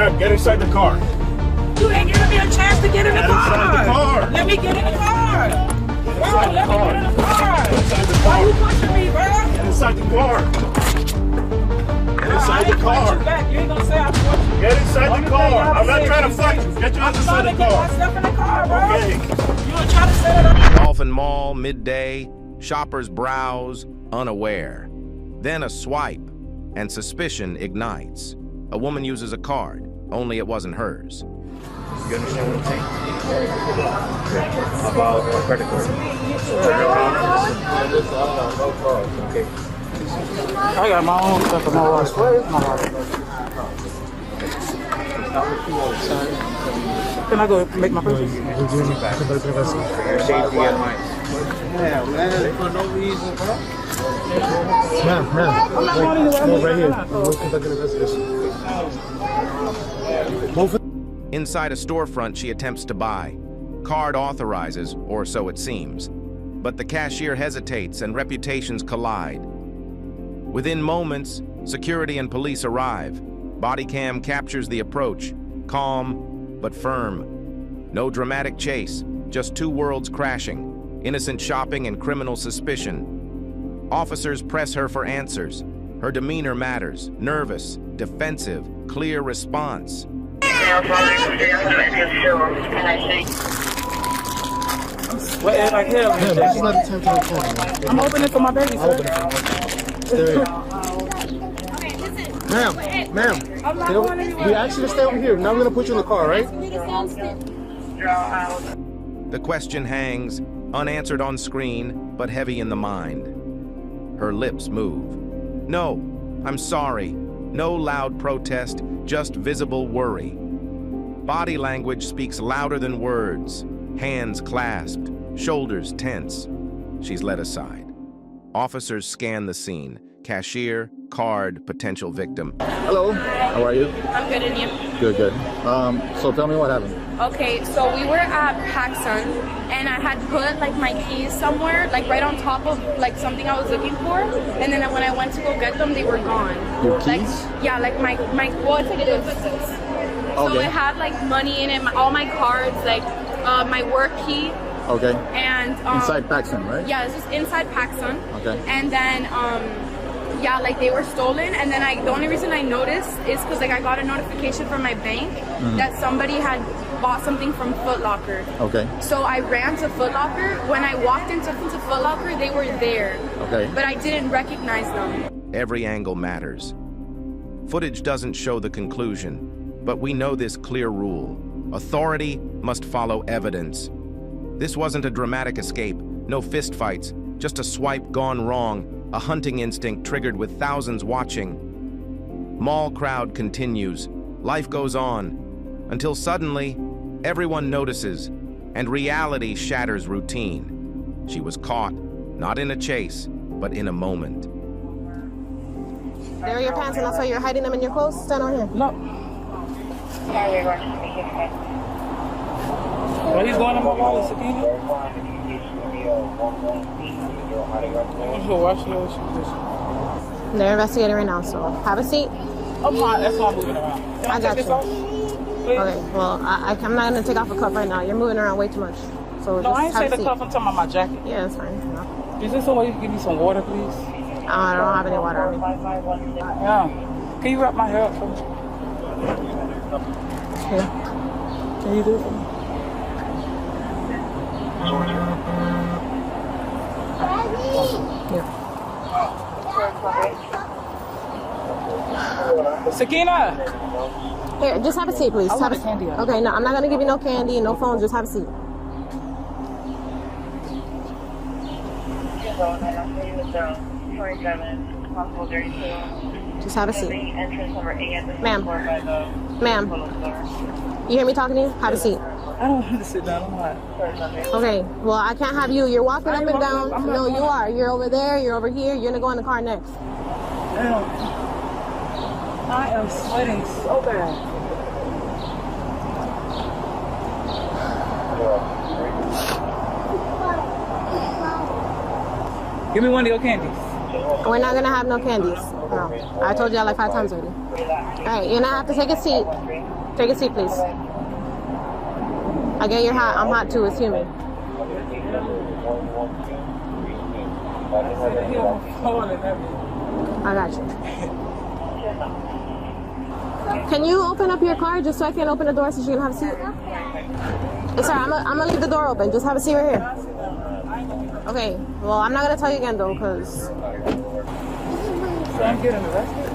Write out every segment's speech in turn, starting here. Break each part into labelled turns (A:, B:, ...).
A: Ma'am, get inside the car.
B: You ain't giving me a chance to get in the car.
A: Inside the car.
B: Let me get in the car. Bro, let me get in the car.
A: Inside the
B: Why
A: car.
B: you pushing me, bro?
A: Get inside the car. Get inside the car.
B: You back. You ain't gonna say I pushed you.
A: Get inside the car. I'm not trying to fight you. Get your ass inside the
B: I'm trying to get my
A: car.
B: stuff in the car, bro.
A: Okay.
B: You were trying to set it up.
C: Dolphin Mall, midday, shoppers browse, unaware. Then a swipe, and suspicion ignites. A woman uses a card, only it wasn't hers.
D: You understand what I'm saying? About a credit card. Okay.
B: I got my own stuff in my wallet. Where is my wallet? Can I go make my purchase?
D: Your safety and mine. Yeah, man, for no reason, bro.
E: Ma'am,
B: I'm not going anywhere.
E: no, right here. We'll conduct an investigation.
C: Inside a storefront she attempts to buy. Card authorizes, or so it seems. But the cashier hesitates and reputations collide. Within moments, security and police arrive. Bodycam captures the approach, calm but firm. No dramatic chase, just two worlds crashing, innocent shopping and criminal suspicion. Officers press her for answers. Her demeanor matters, nervous, defensive, clear response.
B: What like hell?
E: Ma'am, this is not the time to record, man.
B: I'm opening for my baby, sir.
E: There. Ma'am,
B: I'm not going anywhere.
E: we asked you to stay over here. Now we're gonna put you in the car, right?
C: The question hangs, unanswered on screen, but heavy in the mind. Her lips move. No, I'm sorry. No loud protest, just visible worry. Body language speaks louder than words. Hands clasped, shoulders tense. She's led aside. Officers scan the scene. Cashier, card, potential victim.
E: Hello, how are you?
F: I'm good, and you?
E: Good, good. So tell me what happened.
F: Okay, so we were at PacSun, and I had put like my keys somewhere, like right on top of like something I was looking for, and then when I went to go get them, they were gone.
E: Your
F: Like,
E: keys?
F: yeah, like my well, it's like this. So
E: Okay.
F: it had like money in it, all my cards, like my work key,
E: Okay.
F: and
E: Inside Paxton, right?
F: yeah, it's just inside PacSun.
E: Okay.
F: And then yeah, like they were stolen, and then the only reason I noticed is because like I got a notification from my bank that somebody had bought something from Foot Locker.
E: Okay.
F: So I ran to Foot Locker. When I walked into Foot Locker, they were there.
E: Okay.
F: But I didn't recognize them.
C: Every angle matters. Footage doesn't show the conclusion, but we know this clear rule. Authority must follow evidence. This wasn't a dramatic escape, no fistfights, just a swipe gone wrong, a hunting instinct triggered with thousands watching. Mall crowd continues. Life goes on, until suddenly, everyone notices, and reality shatters routine. She was caught, not in a chase, but in a moment.
G: There are your pants, and that's why you're hiding them in your clothes? Stand on here.
B: No. Well, he's going in my wallet, Sakina.
G: They're investigating right now, so have a seat.
B: I'm fine. That's why I'm moving around. Can
G: I got
B: take this
G: you.
B: off? Please?
G: Okay, well, I'm not going to take off a cuff right now. You're moving around way too much. So
B: No, I ain't
G: just have
B: say
G: a
B: the
G: seat.
B: cuff. I'm talking about my jacket.
G: Yeah, that's fine. No.
B: Is there some way you can give me some water, please?
G: I don't have any water on me.
B: Yeah. Can you wrap my hair up for me?
G: Here.
B: Can you do it for me?
G: Here.
B: Sakina!
G: Here, just have a seat, please.
B: I want
G: Have
B: a candy on it.
G: Okay, no, I'm not going to give you no candy and no phone. Just have a seat. Just have a seat. Ma'am. Ma'am. You hear me talking to you? Have a seat.
B: I don't want to sit down. I'm hot.
G: Okay, well, I can't have you. You're walking up and down.
B: I'm
G: No,
B: not-
G: you are. You're over there. You're over here. You're going to go in the car next.
B: Damn. I am sweating so bad. Give me one of your candies.
G: We're not going to have no candies. No. I told you that like 5 times already. Alright, you're gonna have to take a seat. Take a seat, please. I get you're hot. I'm hot too. It's humid. I got you. Can you open up your car just so I can open the door so she can have a seat? Yes, sir, I'm gonna leave the door open. Just have a seat right here. Okay, well, I'm not gonna tell you again though, because...
B: So I'm getting arrested?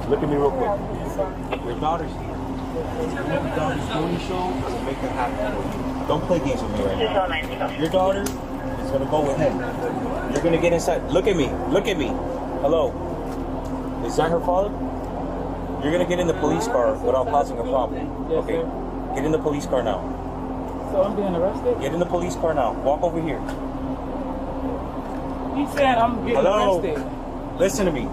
A: Look at me real quick. Your daughter's here. Your daughter's doing show, make her happy. Don't play games with me right now. Your daughter is gonna go with him. You're gonna get inside. Look at me. Look at me. Hello. Is that her father? You're gonna get in the police car without causing a problem.
B: Yes,
A: Okay.
B: sir.
A: Get in the police car now.
B: So I'm being arrested?
A: Get in the police car now. Walk over here.
B: He said I'm getting
A: Hello.
B: arrested.
A: Listen to me.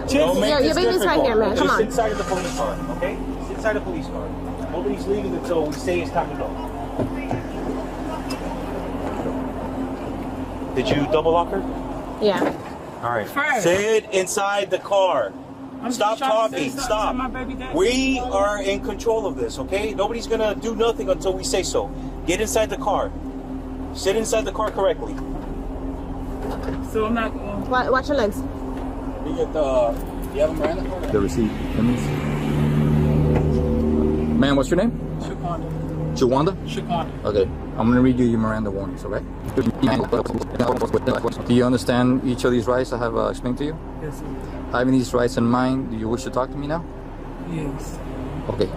G: You're being inside here, man. Come
A: Just
G: on.
A: sit inside of the police car, okay? Sit inside the police car. Nobody's leaving until we say it's time to go. Did you double lock her?
G: Yeah.
A: All right.
B: First.
A: Sit inside the car.
B: I'm
A: Stop
B: just trying to say
A: talking.
B: something
A: Stop.
B: to my baby daddy.
A: We are in control of this, okay? Nobody's gonna do nothing until we say so. Get inside the car. Sit inside the car correctly.
B: So I'm not going.
G: Watch your legs.
E: You get the... You have a Miranda? The receipt. Man, what's your name?
B: Shaquanda.
E: Chiwanda?
B: Shaquanda.
E: Okay. I'm going to read you your Miranda warnings, okay? Do you understand each of these rights I have explained to you?
B: Yes, sir.
E: Having these rights in mind, do you wish to talk to me now?
B: Yes.
E: Okay.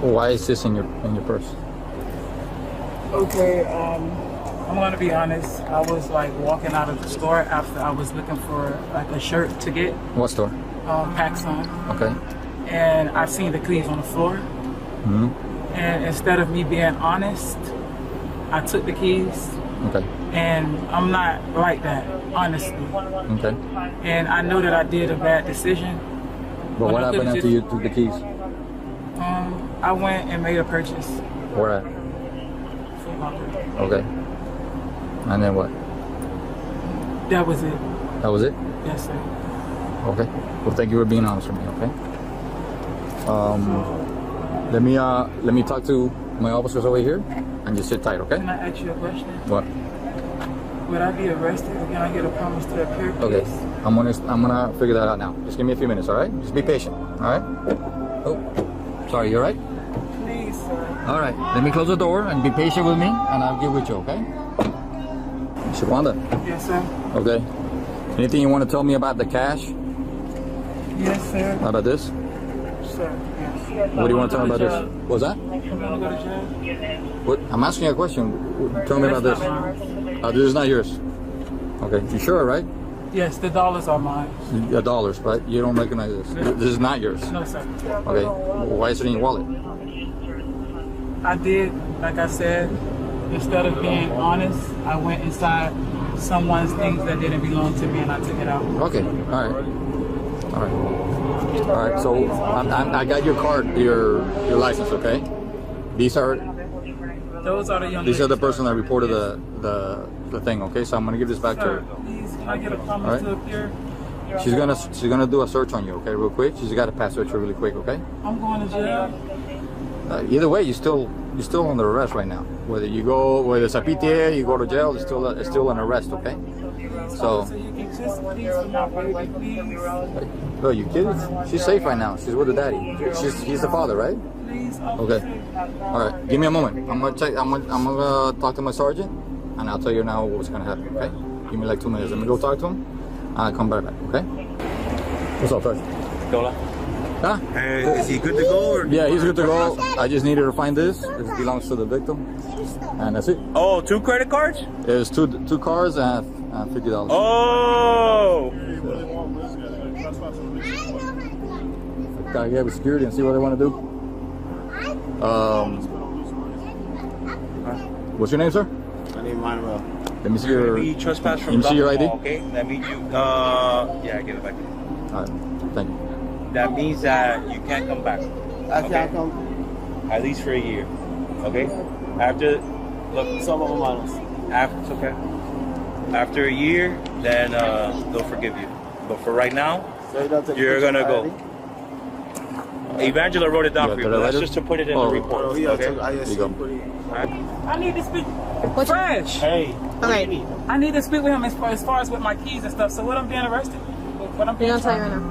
E: Why is this in your purse?
B: Okay, I'm gonna be honest. I was like walking out of the store after I was looking for like a shirt to get,
E: What store?
B: Paxson,
E: Okay.
B: and I seen the keys on the floor.
E: Mm-hmm.
B: And instead of me being honest, I took the keys,
E: Okay.
B: and I'm not like that, honestly.
E: Okay.
B: And I know that I did a bad decision.
E: But what
B: I
E: happened
B: could've
E: after you took the keys?
B: I went and made a purchase.
E: Where at?
B: Foot Locker.
E: Okay. And then what?
B: That was it.
E: That was it?
B: Yes, sir.
E: Okay. Well, thank you for being honest with me, okay? Let me talk to my officers over here and just sit tight, okay?
B: Can I ask you a question?
E: What?
B: Would I be arrested? Or can I get a promise to appear?
E: Okay.
B: Please?
E: I'm gonna figure that out now. Just give me a few minutes, all right? Just be patient, all right? Oh, sorry, you all right?
B: Please, sir.
E: All right. Let me close the door and be patient with me, and I'll get with you, okay? Shaquanda.
B: Yes, sir.
E: Okay. Anything you want to tell me about the cash?
B: Yes, sir.
E: About this?
B: Sir, yes.
E: What do you want to tell me about this? What's that?
B: You want to go to jail?
E: What? I'm asking you a question. Tell me about this. This is not yours. Okay. You sure, right?
B: Yes, the dollars are mine.
E: The dollars, right? You don't recognize this. This is not yours.
B: No, sir.
E: Okay. Why is it in your wallet?
B: I did, like I said, instead of being honest, I went inside someone's things that didn't belong to me and I took it out.
E: Okay. All right. All right. All right. So I got your card, your license. Okay. These are
B: Those are the young
E: the
B: ladies.
E: person that reported the thing. Okay. So I'm gonna give this back to
B: Sir,
E: her.
B: please, can I get a promise
E: All right.
B: to appear?
E: She's gonna do a search on you. Okay, real quick. She's got to pass search you really quick. Okay.
B: I'm going to jail.
E: Either way, you're still under arrest right now. Whether it's a PTA, you go to jail, it's still an arrest. Okay. So.
B: So you can just please for my baby, please.
E: Oh, you kidding? She's safe right now. She's with the daddy. He's the father, right?
B: Please,
E: Okay. All right. Give me a moment. I'm gonna talk to my sergeant, and I'll tell you now what's gonna happen. Okay. Give me like 2 minutes. Let me go talk to him. I'll come back. Okay. What's up, Sergeant?
A: Dola.
E: Huh?
A: Is he good to go? Or
E: Yeah, he's good to go. I just needed to find this. This belongs to the victim, and that's it.
A: Oh, 2 credit cards?
E: There's two cars and $50.
A: Oh!
E: Gotta get with security and see what they want to do. What's your name, sir?
D: My name is Manuel.
E: Let me see your.
A: We trespass from
E: Let me see your
A: Dolphin
E: ID.
A: Mall, okay? That means you, yeah, give it back.
E: All right. Thank you.
A: That means that you can't come back.
D: I can't come.
A: At least for a year. Okay? After, look,
D: Some of them honest.
A: after, it's okay. After a year, then they'll forgive you. But for right now, you're gonna go. Evangela wrote it down for you. But that's just to put it in the report. Okay?
B: I need to speak. Fresh.
A: Hey.
G: Okay.
B: I need to speak with him as far as with my keys and stuff. So what I'm being arrested? What I'm being
G: I'll tell you right now.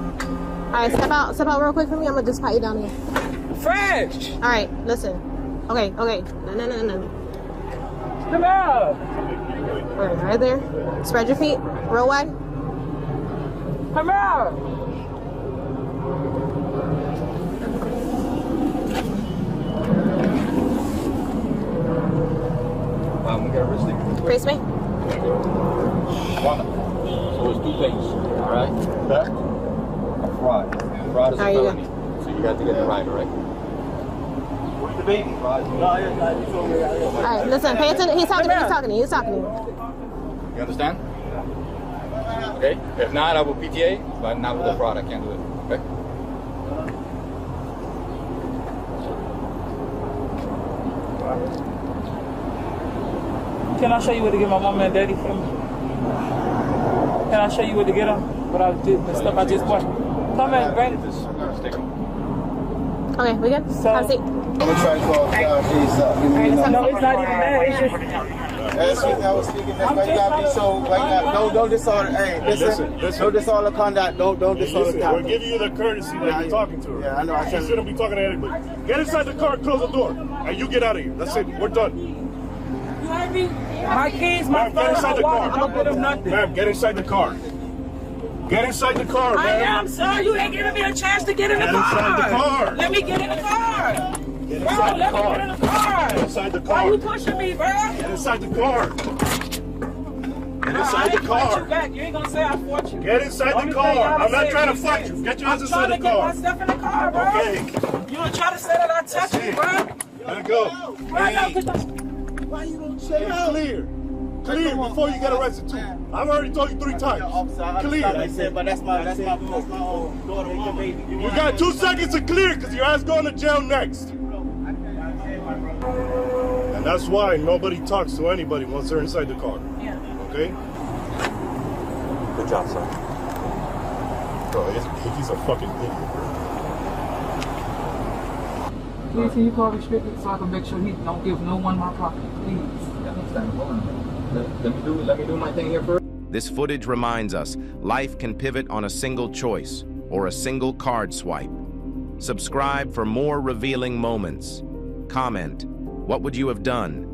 G: All right, step out real quick for me. I'm gonna just pat you down here.
B: Fresh.
G: All right, listen. Okay. No.
B: Come out.
G: All right there. Spread your feet real wide.
B: Come out.
E: We got arrested.
G: Face me.
E: So it's two things, all right? Theft, fraud. Fraud is a felony. So you got to get the right, all right?
A: Where's the baby?
G: All right, listen. Pay attention. He's talking to you.
E: You understand? Okay? If not, I will PTA, but not with the fraud. I can't do it. Okay?
B: Can I show you where to get my mama and daddy from? Can I show you where to get them? The stuff I just bought. Come in, bring.
G: Okay, we good? Have a seat.
D: I'm gonna try to call
G: No, it's not
B: even that. It's just.
D: That's what I was thinking. That's why you gotta be so. Don't disorder. Hey, listen. Don't disorder conduct. Don't disorder conduct.
H: We're giving you the courtesy that you're talking to her.
D: Yeah, I know. I
H: She shouldn't be talking to anybody. Get inside the car, close the door, and you get out of here. That's it. We're done.
B: You heard me? My keys, my
H: Ma'am,
B: phone,
H: get inside the
B: my
H: car.
B: wallet. Don't give them nothing.
H: Ma'am, get inside the car. Get inside the car,
B: I
H: ma'am.
B: am, sir. You ain't giving me a chance to get in the car.
H: Get inside the car.
B: Let me get in the car.
H: Get
B: Bro,
H: inside the
B: let me
H: car.
B: get in the car.
H: Get inside the
B: Why
H: car.
B: you pushing me, bro?
H: Get inside the car. Get inside the
B: You
H: car.
B: back. You ain't gonna say I fought you.
H: Get inside the car. I'm not trying to fight you. Get your ass inside the
B: I'm trying
H: car.
B: to get my stuff in the car, bro.
H: Okay.
B: You don't try to say that I touched you, bro.
H: Let it go.
B: Bro, no, get the...
D: Why you don't
H: Stay clear. Clear before you get arrested too. I've already told you 3 times. Clear.
D: But that's my daughter, baby.
H: You got 2 seconds to clear because your ass going to jail next. And that's why nobody talks to anybody once they're inside the car.
B: Yeah.
H: Okay?
A: Good job, son.
H: Bro, he's a fucking idiot.
B: Please, can you call restricted so I can make sure he don't give no one my property, please?
E: Let me do my thing here first.
C: This footage reminds us life can pivot on a single choice or a single card swipe. Subscribe for more revealing moments. Comment, what would you have done?